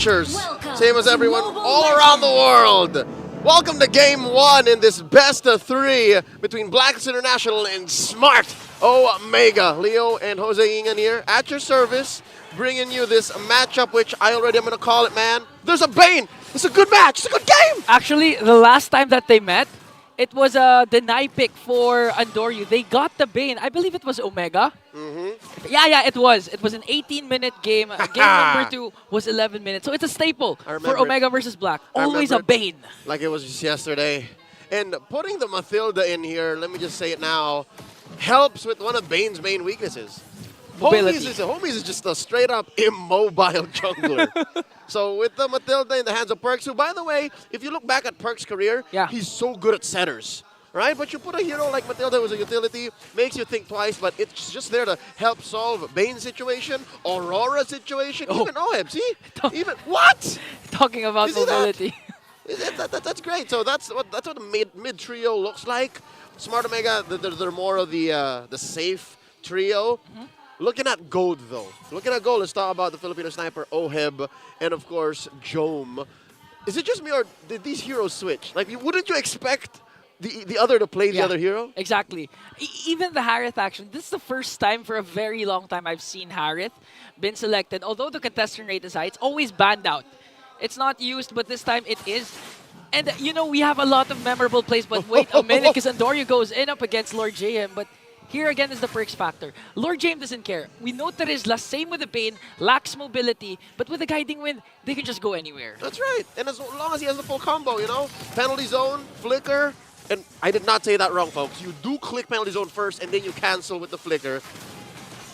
watchers, same as everyone all around the world. Welcome to Game 1 in this best of 3 between BLACKLIST International and Smart Omega. Leo and Jose Ingan here at your service, bringing you this matchup, which I already am going to call it, man. There's a Bane. It's a good match. It's a good game. Actually, the last time that they met, it was a deny pick for Andoryu. They got the Bane. I believe it was Omega. Yeah, it was. It was an 18-minute game. Game number 2 was 11 minutes. So it's a staple for Omega versus Black. Always a Bane. Like it was just yesterday. And putting the Mathilda in here, let me just say it now, helps with one of Bane's main weaknesses. Homies is just a straight-up immobile jungler. So with the Mathilda in the hands of Perks, who, by the way, if you look back at Perks' career, he's so good at setters, right? But you put a hero like Mathilda who's a utility, makes you think twice, but it's just there to help solve Bane's situation, Aurora's situation, even Oheb, see? Even, what? Talking about mobility. That's great. So that's what the mid trio looks like. Smart Omega, they're more of the safe trio. Looking at gold, though. Let's talk about the Filipino sniper, Oheb, and of course, Jome. Is it just me, or did these heroes switch? Like, wouldn't you expect the other to play the other hero? Exactly. Even the Harith action, this is the first time for a very long time I've seen Harith been selected. Although the contestant rate is high, it's always banned out. It's not used, but this time it is. And, you know, we have a lot of memorable plays, but wait a minute, because Andoryu goes in up against Lord JM, but here again is the Perks factor. Lord James doesn't care. We know Terizla, same with the Bane, lacks mobility, but with the Guiding Wind, they can just go anywhere. That's right. And as long as he has the full combo, you know, penalty zone, flicker, and I did not say that wrong, folks. You do click penalty zone first, and then you cancel with the flicker.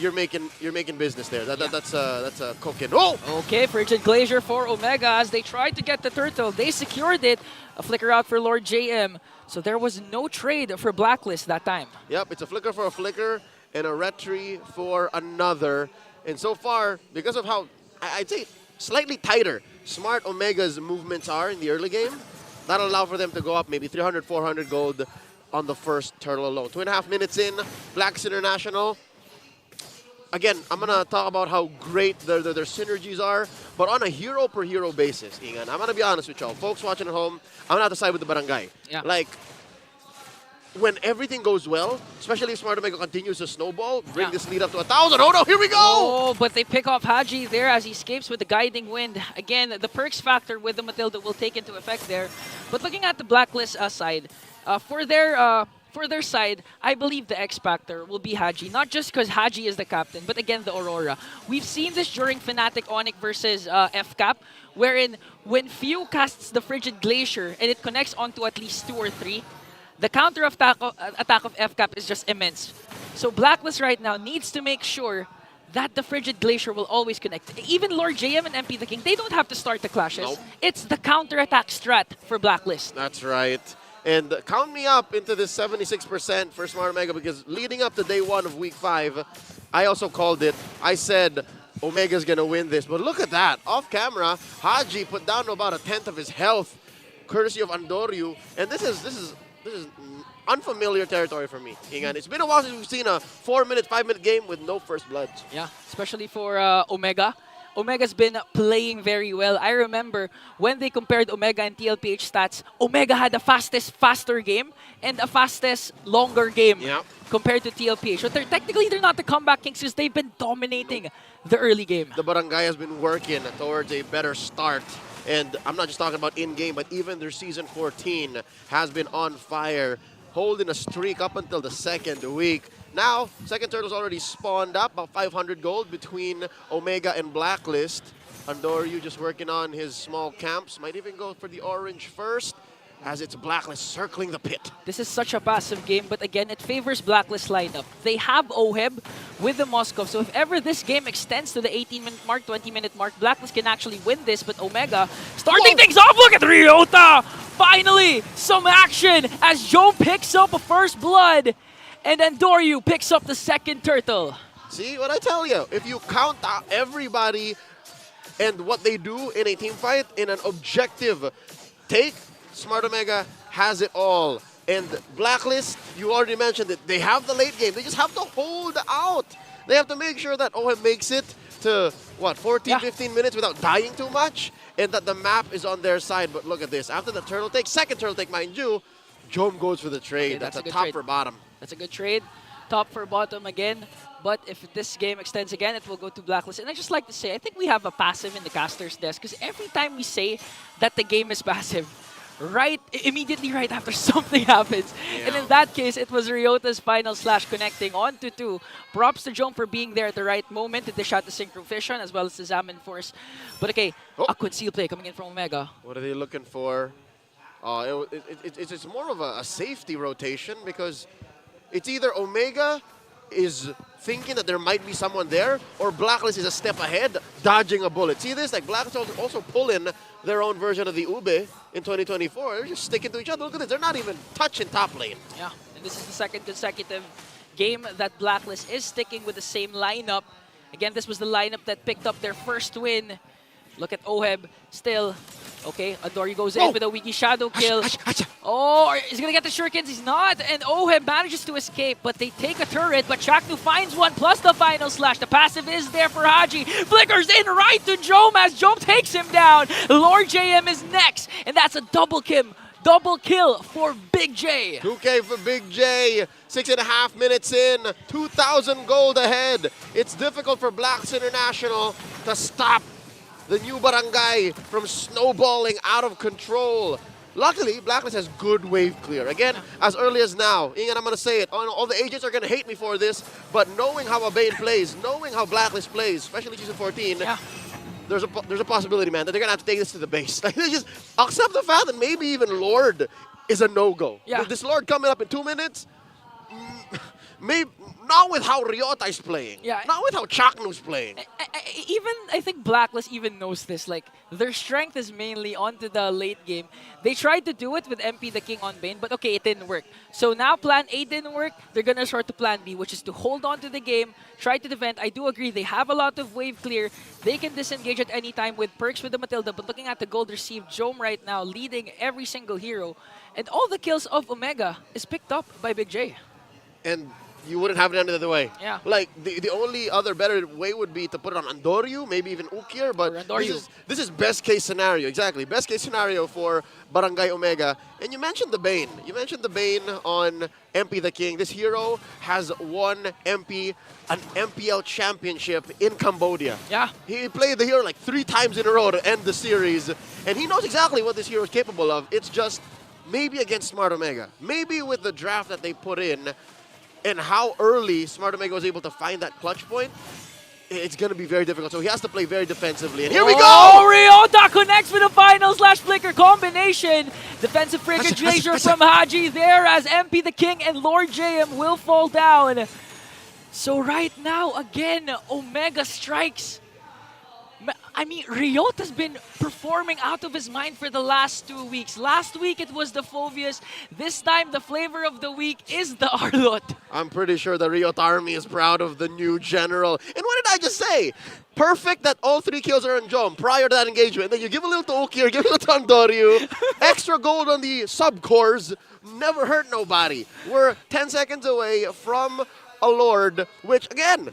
You're making business there. That's a cooking. Oh! Okay, Frigid Glacier for Omega as they tried to get the turtle. They secured it. A flicker out for Lord JM. So there was no trade for BLACKLIST that time. Yep, it's a flicker for a flicker and a retry for another. And so far, because of how, I'd say, slightly tighter Smart Omega's movements are in the early game, that'll allow for them to go up maybe 300, 400 gold on the first turtle alone. 2.5 minutes in, BLACKLIST International. Again, I'm going to talk about how great their synergies are, but on a hero-per-hero basis, Ingan, I'm going to be honest with y'all. Folks watching at home, I'm going to have to side with the barangay. Yeah. Like, when everything goes well, especially if Smart Omega continues to snowball, bring this lead up to 1,000. Oh, no, here we go! Oh, but they pick off Haji there as he escapes with the Guiding Wind. Again, the Perks factor with the Mathilda will take into effect there. But looking at the BLACKLIST side, for their side, I believe the X Factor will be Haji. Not just because Haji is the captain, but again, the Aurora. We've seen this during Fnatic Onyx versus FCAP, wherein when Few casts the Frigid Glacier and it connects onto at least 2 or 3, the counter attack of FCAP is just immense. So BLACKLIST right now needs to make sure that the Frigid Glacier will always connect. Even Lord JM and MP the King, they don't have to start the clashes. Nope. It's the counter attack strat for BLACKLIST. That's right. And count me up into this 76% for Smart Omega, because leading up to day 1 of week 5, I also called it. I said Omega's going to win this. But look at that. Off camera, Haji put down to about 1/10 of his health, courtesy of Andoryu. And this is unfamiliar territory for me, Ingan. It's been a while since we've seen a 4-minute, 5-minute game with no first bloods. Yeah, especially for Omega. Omega's been playing very well. I remember when they compared Omega and TLPH stats, Omega had the faster game and the fastest, longer game compared to TLPH. So technically, they're not the comeback kings because they've been dominating the early game. The barangay has been working towards a better start. And I'm not just talking about in-game, but even their Season 14 has been on fire, holding a streak up until the 2nd week. Now, second turtle's already spawned up, about 500 gold between Omega and BLACKLIST. Andoryu just working on his small camps. Might even go for the orange first, as it's BLACKLIST circling the pit. This is such a passive game, but again, it favors BLACKLIST lineup. They have Oheb with the Moscow, so if ever this game extends to the 18-minute mark, 20-minute mark, BLACKLIST can actually win this, but Omega starting things off. Look at Ryota! Finally, some action as Joe picks up a first blood, and Andoryu picks up the second turtle. See what I tell you? If you count out everybody and what they do in a team fight in an objective take, Smart Omega has it all. And BLACKLIST, you already mentioned it, they have the late game. They just have to hold out. They have to make sure that Oheb makes it to what, 14, Yeah. 15 minutes without dying too much, and that the map is on their side. But look at this. After the turtle take, second turtle take, mind you, Jome goes for the trade. Okay, that's that's a a good top trade. for bottom. That's a good trade. Top for bottom again. But if this game extends again, it will go to Blacklist. And I just like to say, I think we have a passive in the caster's desk. Because every time we say that the game is passive, immediately right after something happens. And in that case, it was Ryota's final slash connecting on to 2. Props to Jome for being there at the right moment to dish out the Synchro Vision as well as the Zamen Force. But okay, a conceal play coming in from Omega. What are they looking for? It's more of a safety rotation because it's either Omega is thinking that there might be someone there, or Blacklist is a step ahead, dodging a bullet. See this? Like Blacklist also pull in their own version of the Ube in 2024. They're just sticking to each other. Look at this. They're not even touching top lane. Yeah, and this is the second consecutive game that Blacklist is sticking with the same lineup. Again, this was the lineup that picked up their first win. Look at Oheb still. Okay, Adori goes in with a Wiki Shadow kill. Oh, he's gonna get the shurikens. He's not. And Oheb manages to escape, but they take a turret. But Chaknu finds one plus the final slash. The passive is there for Haji. Flickers in right to Jome as Jome takes him down. Lord JM is next, and that's a double kill for Big J. 2K for Big J. 6.5 minutes in. 2,000 gold ahead. It's difficult for Blacks International to stop the new barangay from snowballing out of control. Luckily, Blacklist has good wave clear. Again, as early as now, Ingan, I'm going to say it, all the agents are going to hate me for this, but knowing how Abane plays, knowing how Blacklist plays, especially Season 14, there's a possibility, man, that they're going to have to take this to the base. Like, they just accept the fact that maybe even Lord is a no-go. Yeah. With this Lord coming up in 2 minutes, maybe not with how Ryota is playing. Yeah. Not with how Chaknu's playing. I think Blacklist even knows this. Like, their strength is mainly onto the late game. They tried to do it with MP the King on Bane, but okay, it didn't work. So now plan A didn't work. They're gonna resort to plan B, which is to hold on to the game, try to defend. I do agree, they have a lot of wave clear. They can disengage at any time with perks with the Matilda, but looking at the gold received, Jome right now leading every single hero. And all the kills of Omega is picked up by Big J. And you wouldn't have it any other way. Yeah. Like, the only other better way would be to put it on Andoryu, maybe even Ukir, but this is best case scenario. Exactly. Best case scenario for Barangay Omega. And you mentioned the Bane. You mentioned the Bane on MP the King. This hero has won an MPL championship in Cambodia. Yeah. He played the hero like 3 times in a row to end the series. And he knows exactly what this hero is capable of. It's just maybe against Smart Omega. Maybe with the draft that they put in, and how early Smart Omega was able to find that clutch point, it's going to be very difficult. So he has to play very defensively. And here we go! Ryota connects with a final slash flicker combination. Defensive frigate glacier from Haji there as MP the King and Lord JM will fall down. So right now, again, Omega strikes. I mean, Ryota's been performing out of his mind for the last 2 weeks. Last week it was the Phobias. This time the flavor of the week is the Arlot. I'm pretty sure the Ryota army is proud of the new general. And what did I just say? Perfect that all 3 kills are on Jome prior to that engagement. Then you give a little to Ukir, give a little to Andoryu. Extra gold on the sub-cores. Never hurt nobody. We're 10 seconds away from a Lord, which again,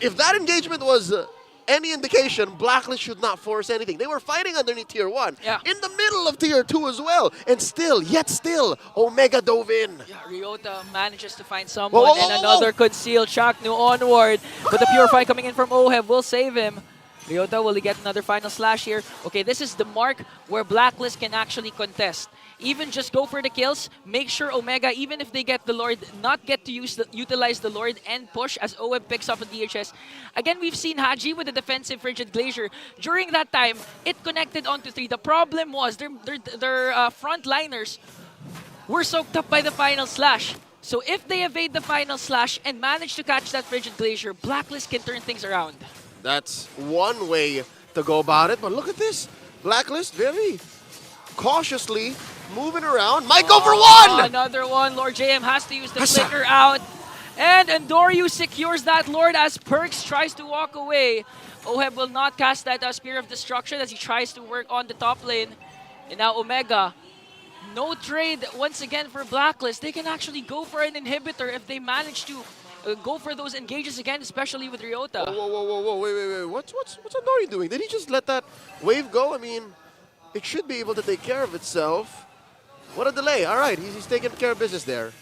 if that engagement was any indication, Blacklist should not force anything. They were fighting underneath Tier 1. Yeah. In the middle of Tier 2 as well. And yet still, Omega dove in. Yeah, Ryota manages to find someone and another concealed Chaknu onward. But the Purify coming in from Oheb will save him. Ryota, will he get another final slash here? Okay, this is the mark where Blacklist can actually contest. Even just go for the kills. Make sure Omega, even if they get the Lord, not get to utilize the Lord and push as OM picks up a DHS. Again, we've seen Haji with the defensive Frigid Glacier. During that time, it connected onto 3. The problem was their frontliners were soaked up by the final slash. So if they evade the final slash and manage to catch that Frigid Glacier, Blacklist can turn things around. That's one way to go about it, but look at this. Blacklist very cautiously moving around. Might go for one! Another one. Lord JM has to use the flicker out. And Andoryu secures that Lord as Perks tries to walk away. Oheb will not cast that Spear of Destruction as he tries to work on the top lane. And now Omega. No trade once again for Blacklist. They can actually go for an inhibitor if they manage to go for those engages again, especially with Ryota. Whoa, wait. What's Andori doing? Did he just let that wave go? I mean, it should be able to take care of itself. What a delay. All right, he's taking care of business there.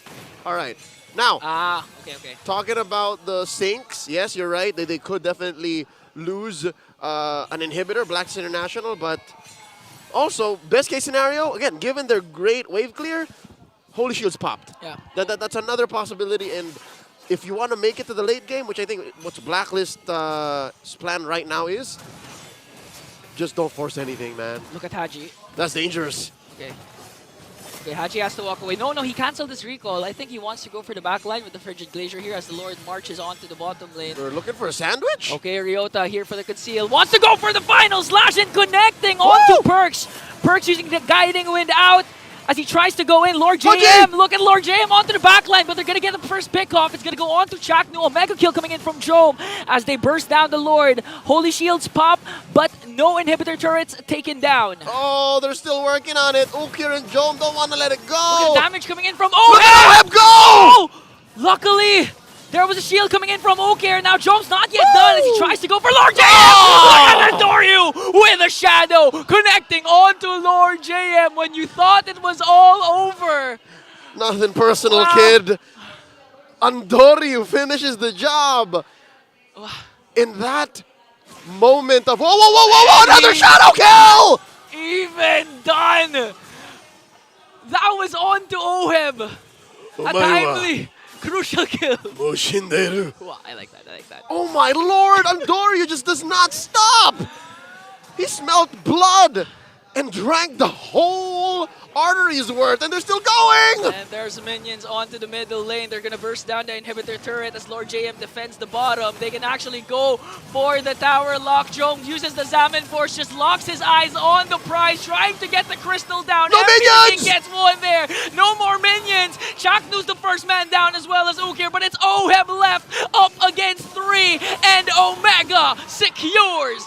All right. Now, Okay. talking about the sinks, yes, you're right. They could definitely lose an inhibitor, BLACKLIST International, but also, best case scenario, again, given their great wave clear, Holy Shield's popped. Yeah. That's another possibility, and if you want to make it to the late game, which I think what's BLACKLIST's plan right now is, just don't force anything, man. Look at Haji. That's dangerous. Okay, Haji has to walk away. No, he canceled his recall. I think he wants to go for the back line with the Frigid Glacier here as the Lord marches onto the bottom lane. We're looking for a sandwich? Okay, Ryota here for the conceal. Wants to go for the final slash and connecting onto Perks. Perks using the guiding wind out as he tries to go in. Lord JM, look at Lord JM onto the back line, but they're going to get the first pick off. It's going to go on to Chaknu. A mega kill coming in from Jome as they burst down the Lord. Holy Shields pop, but no inhibitor turrets taken down. Oh, they're still working on it. Ukir and Jome don't want to let it go. Look at the damage coming in from Look at Oheb. Oheb go! Luckily, there was a shield coming in from Ukir. Now Jome's not yet done as he tries to go for Lord JM. Oh! Look at Andoryu with a shadow connecting onto Lord JM when you thought it was all over. Nothing personal, Wow. kid. Andoryu finishes the job. In that moment of whoa, another shadow kill! Even done. That was on to Oheb. A timely, crucial kill. Wow, I like that. Oh my lord, Andoryu just does not stop! He smelled blood and drank the whole artery's worth, and they're still going! And there's minions onto the middle lane. They're gonna burst down the inhibitor turret as Lord JM defends the bottom. They can actually go for the tower lock. Jome uses the Zaman Force, just locks his eyes on the prize, trying to get the crystal down. No Everything minions! gets one there. No more minions. Chaknu's the first man down as well as Ukir, but it's Oheb left up against 3, and Omega secures.